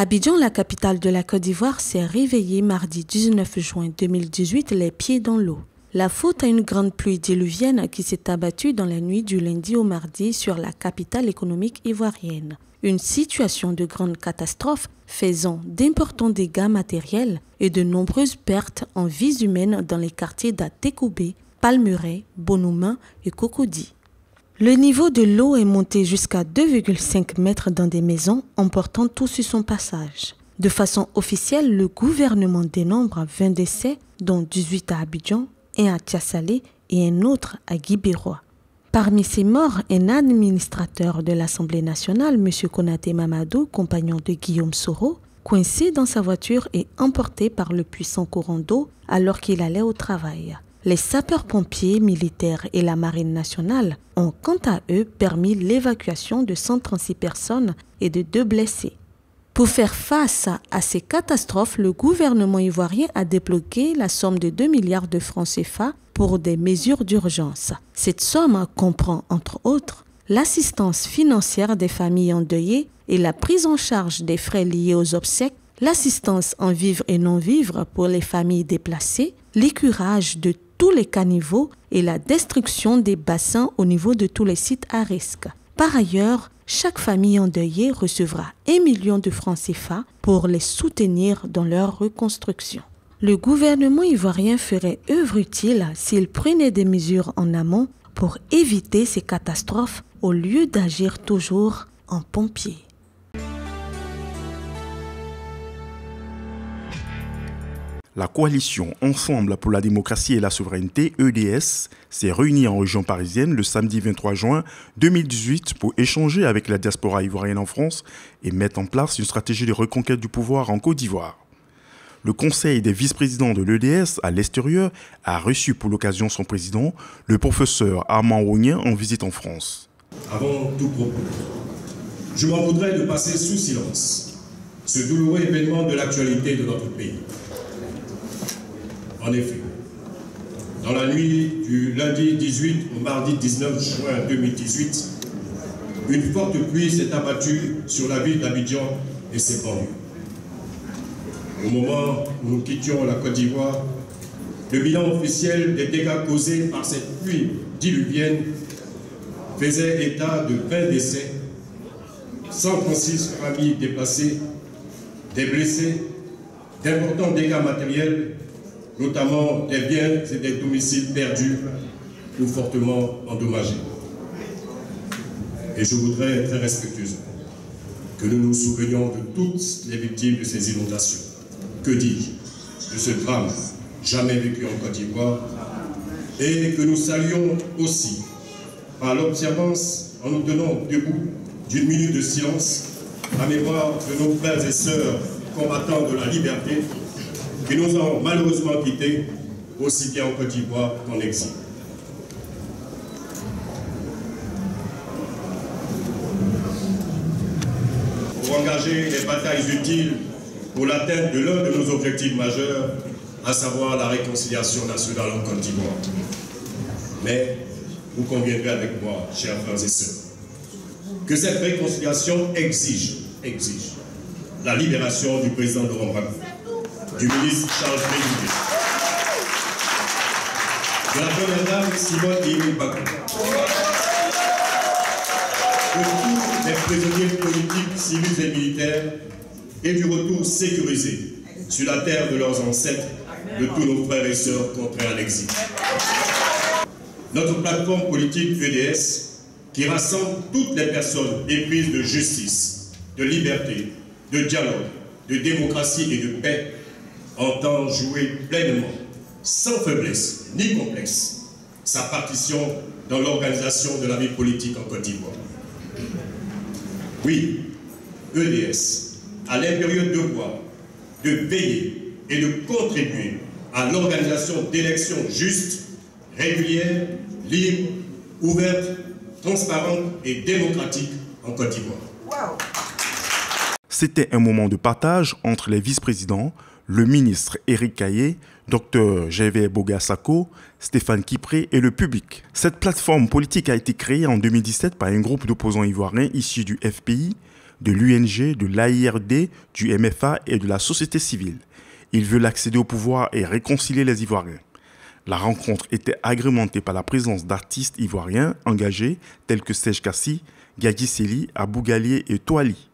Abidjan, la capitale de la Côte d'Ivoire, s'est réveillée mardi 19 juin 2018 les pieds dans l'eau. La faute à une grande pluie diluvienne qui s'est abattue dans la nuit du lundi au mardi sur la capitale économique ivoirienne. Une situation de grande catastrophe faisant d'importants dégâts matériels et de nombreuses pertes en vies humaines dans les quartiers d'Atekoubé, Palmeraie, Bonouma et Cocody. Le niveau de l'eau est monté jusqu'à 2,5 mètres dans des maisons, emportant tout sur son passage. De façon officielle, le gouvernement dénombre 20 décès, dont 18 à Abidjan, un à Tiassalé et un autre à Guibérois. Parmi ces morts, un administrateur de l'Assemblée nationale, M. Konaté Mamadou, compagnon de Guillaume Soro, coincé dans sa voiture et emporté par le puissant courant d'eau alors qu'il allait au travail. Les sapeurs-pompiers militaires et la marine nationale ont quant à eux permis l'évacuation de 136 personnes et de 2 blessés. Pour faire face à ces catastrophes, le gouvernement ivoirien a débloqué la somme de 2 milliards de francs CFA pour des mesures d'urgence. Cette somme comprend, entre autres, l'assistance financière des familles endeuillées et la prise en charge des frais liés aux obsèques, l'assistance en vivres et non-vivres pour les familles déplacées, l'écurage de tous les caniveaux et la destruction des bassins au niveau de tous les sites à risque. Par ailleurs, chaque famille endeuillée recevra 1 million de francs CFA pour les soutenir dans leur reconstruction. Le gouvernement ivoirien ferait œuvre utile s'il prenait des mesures en amont pour éviter ces catastrophes au lieu d'agir toujours en pompier. La coalition Ensemble pour la démocratie et la souveraineté, EDS, s'est réunie en région parisienne le samedi 23 juin 2018 pour échanger avec la diaspora ivoirienne en France et mettre en place une stratégie de reconquête du pouvoir en Côte d'Ivoire. Le conseil des vice-présidents de l'EDS à l'extérieur a reçu pour l'occasion son président, le professeur Armand Rognien, en visite en France. Avant tout propos, je m'en voudrais de passer sous silence ce douloureux événement de l'actualité de notre pays. En effet, dans la nuit du lundi 18 au mardi 19 juin 2018, une forte pluie s'est abattue sur la ville d'Abidjan et ses banlieues. Au moment où nous quittions la Côte d'Ivoire, le bilan officiel des dégâts causés par cette pluie diluvienne faisait état de 20 décès, 136 familles déplacées, des blessés, d'importants dégâts matériels, notamment des biens et des domiciles perdus ou fortement endommagés. Et je voudrais très respectueusement que nous nous souvenions de toutes les victimes de ces inondations. Que dis-je de ce drame jamais vécu en Côte d'Ivoire, et que nous saluons aussi par l'observance, en nous tenant debout d'une minute de silence, la mémoire de nos frères et sœurs combattants de la liberté qui nous ont malheureusement quittés, aussi bien en Côte d'Ivoire qu'en exil. Pour engager les batailles utiles pour l'atteinte de l'un de nos objectifs majeurs, à savoir la réconciliation nationale en Côte d'Ivoire. Mais vous conviendrez avec moi, chers frères et sœurs, que cette réconciliation exige la libération du président Laurent Gbagbo, du ministre Charles Péguy, de la première dame Simone Ihil Gbagbo, de tous les prisonniers politiques, civils et militaires, et du retour sécurisé sur la terre de leurs ancêtres de tous nos frères et sœurs contraints à l'exil. Notre plateforme politique EDS, qui rassemble toutes les personnes éprises de justice, de liberté, de dialogue, de démocratie et de paix, entend jouer pleinement, sans faiblesse ni complexe, sa partition dans l'organisation de la vie politique en Côte d'Ivoire. Oui, EDS a l'impérieux devoir de veiller et de contribuer à l'organisation d'élections justes, régulières, libres, ouvertes, transparentes et démocratiques en Côte d'Ivoire. Wow. C'était un moment de partage entre les vice-présidents, le ministre Éric Caillé, Dr Gervais Bogassako, Stéphane Kipré et le public. Cette plateforme politique a été créée en 2017 par un groupe d'opposants ivoiriens issus du FPI, de l'UNG, de l'AIRD, du MFA et de la société civile. Ils veulent accéder au pouvoir et réconcilier les Ivoiriens. La rencontre était agrémentée par la présence d'artistes ivoiriens engagés tels que Serge Kassi, Gadi Seli, Abou Galié et Toali.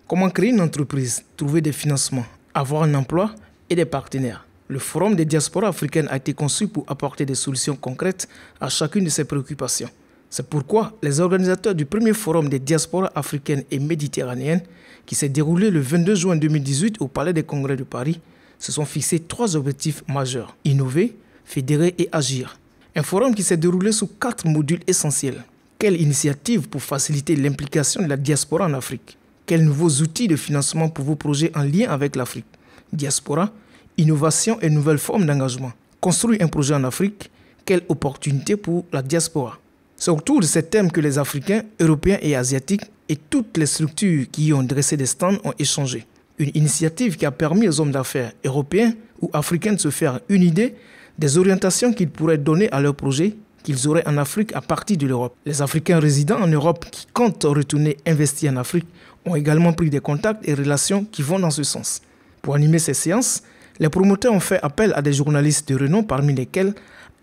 Comment créer une entreprise, trouver des financements, avoir un emploi et des partenaires? Le Forum des diasporas africaines a été conçu pour apporter des solutions concrètes à chacune de ces préoccupations. C'est pourquoi les organisateurs du premier Forum des diasporas africaines et méditerranéennes, qui s'est déroulé le 22 juin 2018 au Palais des Congrès de Paris, se sont fixés 3 objectifs majeurs: innover, fédérer et agir. Un forum qui s'est déroulé sous 4 modules essentiels. Quelle initiative pour faciliter l'implication de la diaspora en Afrique? Quels nouveaux outils de financement pour vos projets en lien avec l'Afrique? Diaspora, innovation et nouvelles formes d'engagement. Construire un projet en Afrique, quelle opportunité pour la diaspora? C'est autour de ces thèmes que les Africains, Européens et Asiatiques et toutes les structures qui y ont dressé des stands ont échangé. Une initiative qui a permis aux hommes d'affaires européens ou africains de se faire une idée des orientations qu'ils pourraient donner à leurs projets qu'ils auraient en Afrique à partir de l'Europe. Les Africains résidant en Europe qui comptent retourner investir en Afrique ont également pris des contacts et relations qui vont dans ce sens. Pour animer ces séances, les promoteurs ont fait appel à des journalistes de renom, parmi lesquels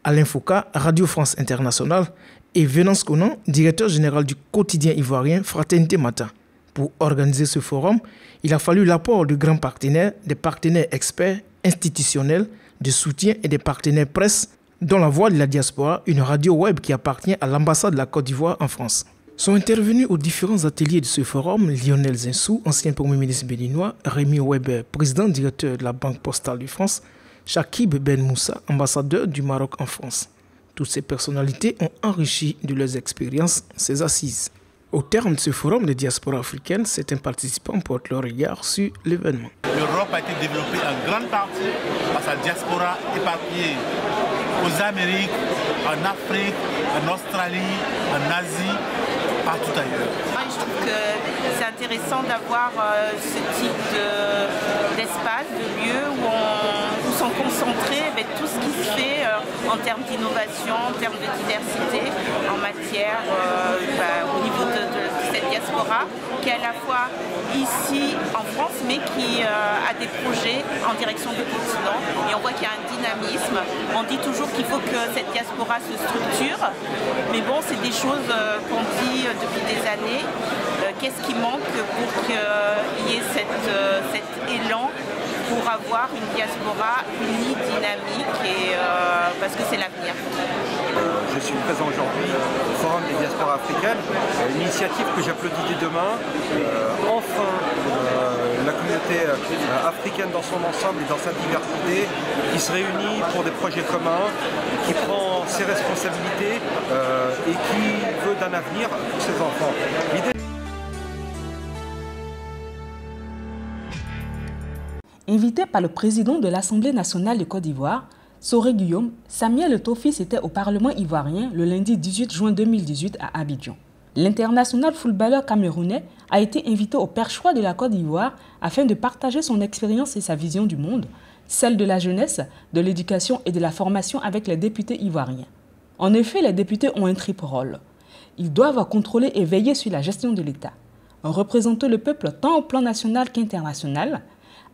Alain Foucault, Radio France Internationale, et Venance Conan, directeur général du quotidien ivoirien Fraternité Matin. Pour organiser ce forum, il a fallu l'apport de grands partenaires, des partenaires experts, institutionnels, de soutien et des partenaires presse, dont La Voix de la Diaspora, une radio web qui appartient à l'ambassade de la Côte d'Ivoire en France. Sont intervenus aux différents ateliers de ce forum Lionel Zinsou, ancien Premier ministre béninois, Rémi Weber, président directeur de la Banque postale de France, Chakib Ben Moussa, ambassadeur du Maroc en France. Toutes ces personnalités ont enrichi de leurs expériences ces assises. Au terme de ce forum des diasporas africaines, certains participants portent leur regard sur l'événement. L'Europe a été développée en grande partie par sa diaspora éparpillée aux Amériques, en Afrique, en Australie, en Asie, partout ailleurs. Je trouve que c'est intéressant d'avoir ce type d'espace, de lieu où sont concentrés tout ce qui se fait en termes d'innovation, en termes de diversité, en matière au niveau de cette diaspora, qui est à la fois ici en France, mais qui a des projets en direction du continent. Et on voit qu'il y a un dynamisme. On dit toujours qu'il faut que cette diaspora se structure, mais bon, c'est des choses qu'on dit depuis des années. Qu'est-ce qui manque pour qu'il y ait cet élan pour avoir une diaspora unie, dynamique, et, parce que c'est l'avenir. Je suis présent aujourd'hui au Forum des diasporas africaines, une initiative que j'applaudis dès demain. Enfin, la communauté africaine dans son ensemble et dans sa diversité qui se réunit pour des projets communs, qui prend ses responsabilités et qui veut d'un avenir pour ses enfants. Invité par le président de l'Assemblée nationale de Côte d'Ivoire, Soré Guillaume, Samuel Eto'o Fils était au Parlement ivoirien le lundi 18 juin 2018 à Abidjan. L'international footballeur camerounais a été invité au perchoir de la Côte d'Ivoire afin de partager son expérience et sa vision du monde, celle de la jeunesse, de l'éducation et de la formation avec les députés ivoiriens. En effet, les députés ont un triple rôle. Ils doivent contrôler et veiller sur la gestion de l'État, représenter le peuple tant au plan national qu'international,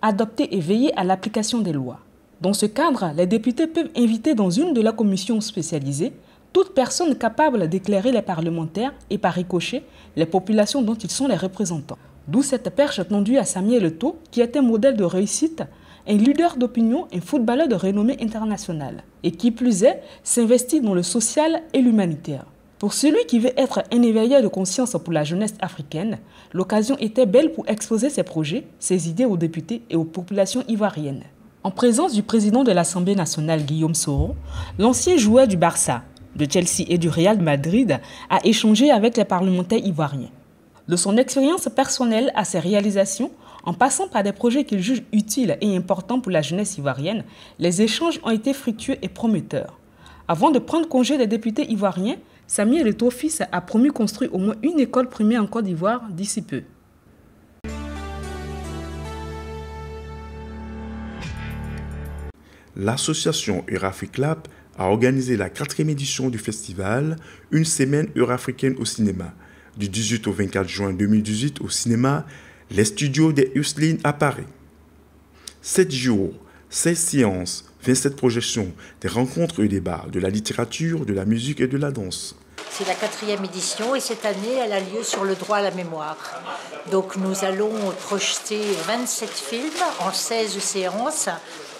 adopter et veiller à l'application des lois. Dans ce cadre, les députés peuvent inviter dans une de leurs commissions spécialisées toute personne capable d'éclairer les parlementaires et par ricochet les populations dont ils sont les représentants. D'où cette perche tendue à Samuel Eto'o, qui est un modèle de réussite, un leader d'opinion, un footballeur de renommée internationale. Et qui plus est, s'investit dans le social et l'humanitaire. Pour celui qui veut être un éveilleur de conscience pour la jeunesse africaine, l'occasion était belle pour exposer ses projets, ses idées aux députés et aux populations ivoiriennes. En présence du président de l'Assemblée nationale Guillaume Soro, l'ancien joueur du Barça, de Chelsea et du Real Madrid a échangé avec les parlementaires ivoiriens. De son expérience personnelle à ses réalisations, en passant par des projets qu'il juge utiles et importants pour la jeunesse ivoirienne, les échanges ont été fructueux et prometteurs. Avant de prendre congé des députés ivoiriens, Samuel Eto'o Fils a promis construire au moins une école primaire en Côte d'Ivoire d'ici peu. L'association Eraficlap a organisé la 4e édition du festival Une semaine eurafricaine au cinéma, du 18 au 24 juin 2018 au cinéma Les Studios des Ursulines à Paris. 7 jours, 16 séances, 27 projections, des rencontres et débats, de la littérature, de la musique et de la danse. C'est la 4e édition et cette année, elle a lieu sur le droit à la mémoire. Donc nous allons projeter 27 films en 16 séances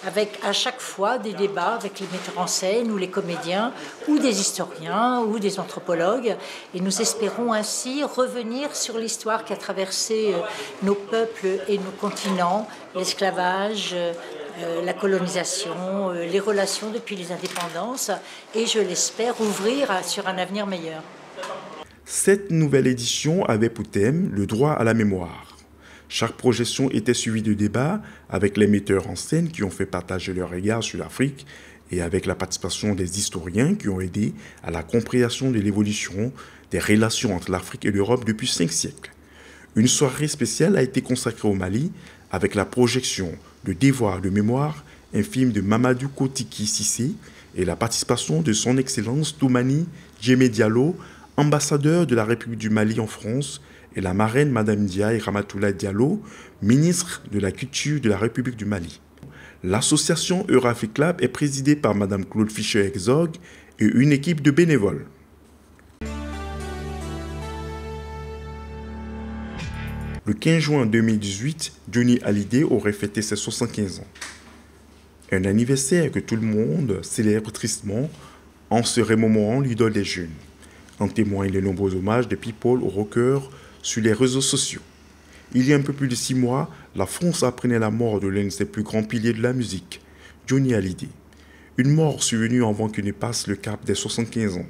avec à chaque fois des débats avec les metteurs en scène ou les comédiens ou des historiens ou des anthropologues. Et nous espérons ainsi revenir sur l'histoire qui a traversé nos peuples et nos continents, l'esclavage, la colonisation, les relations depuis les indépendances et je l'espère ouvrir sur un avenir meilleur. Cette nouvelle édition avait pour thème le droit à la mémoire. Chaque projection était suivie de débats avec les metteurs en scène qui ont fait partager leur regard sur l'Afrique et avec la participation des historiens qui ont aidé à la compréhension de l'évolution des relations entre l'Afrique et l'Europe depuis 5 siècles. Une soirée spéciale a été consacrée au Mali avec la projection Le Devoir de mémoire, un film de Mamadou Kotiki Cissé et la participation de son Excellence Toumani Djemé Diallo, ambassadeur de la République du Mali en France, et la marraine Madame Ndiaye Ramatoulaye Diallo, ministre de la Culture de la République du Mali. L'association Eurafrique-Lab est présidée par Madame Claude Fischer-Herzog et une équipe de bénévoles. Le 15 juin 2018, Johnny Hallyday aurait fêté ses 75 ans. Un anniversaire que tout le monde célèbre tristement en se remémorant l'idole des jeunes. En témoignent les nombreux hommages des people au rocker sur les réseaux sociaux. Il y a un peu plus de 6 mois, la France apprenait la mort de l'un de ses plus grands piliers de la musique, Johnny Hallyday. Une mort survenue avant qu'il ne passe le cap des 75 ans.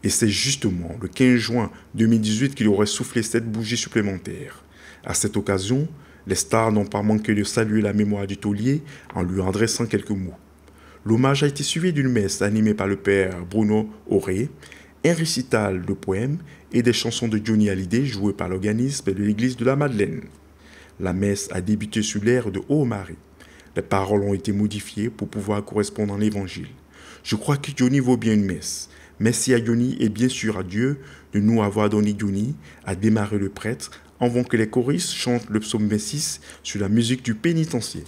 Et c'est justement le 15 juin 2018 qu'il aurait soufflé cette bougie supplémentaire. À cette occasion, les stars n'ont pas manqué de saluer la mémoire du taulier en lui adressant quelques mots. L'hommage a été suivi d'une messe animée par le père Bruno Auré, un récital de poèmes et des chansons de Johnny Hallyday jouées par l'organisme de l'église de la Madeleine. La messe a débuté sur l'air de Ô Marie. Les paroles ont été modifiées pour pouvoir correspondre à l'évangile. Je crois que Johnny vaut bien une messe. Merci à Johnny et bien sûr à Dieu de nous avoir donné Johnny, a démarré le prêtre, avant que les choristes chantent le psaume 26 sur la musique du pénitencier.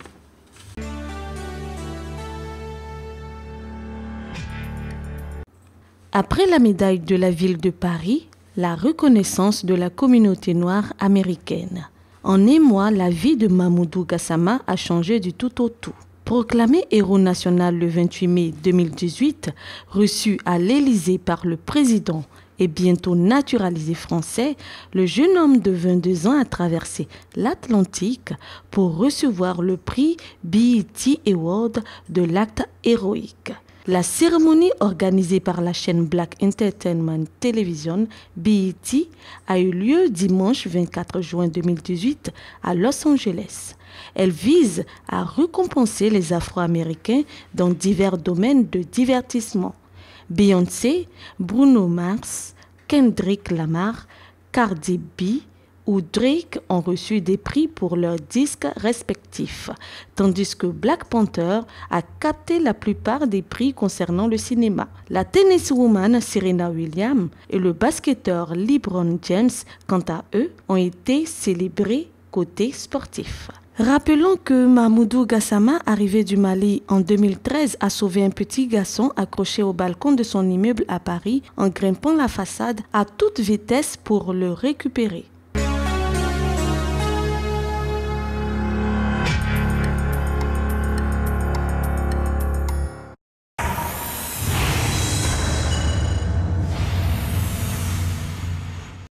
Après la médaille de la ville de Paris, la reconnaissance de la communauté noire américaine. En un mois, la vie de Mamoudou Gassama a changé du tout au tout. Proclamé héros national le 28 mai 2018, reçu à l'Élysée par le président et bientôt naturalisé français, le jeune homme de 22 ans a traversé l'Atlantique pour recevoir le prix BET Award de l'acte héroïque. La cérémonie organisée par la chaîne Black Entertainment Television, BET, a eu lieu dimanche 24 juin 2018 à Los Angeles. Elle vise à récompenser les Afro-Américains dans divers domaines de divertissement. Beyoncé, Bruno Mars, Kendrick Lamar, Cardi B ou Drake ont reçu des prix pour leurs disques respectifs, tandis que Black Panther a capté la plupart des prix concernant le cinéma. La tenniswoman Serena Williams et le basketteur LeBron James, quant à eux, ont été célébrés côté sportif. Rappelons que Mamoudou Gassama, arrivé du Mali en 2013, a sauvé un petit garçon accroché au balcon de son immeuble à Paris en grimpant la façade à toute vitesse pour le récupérer.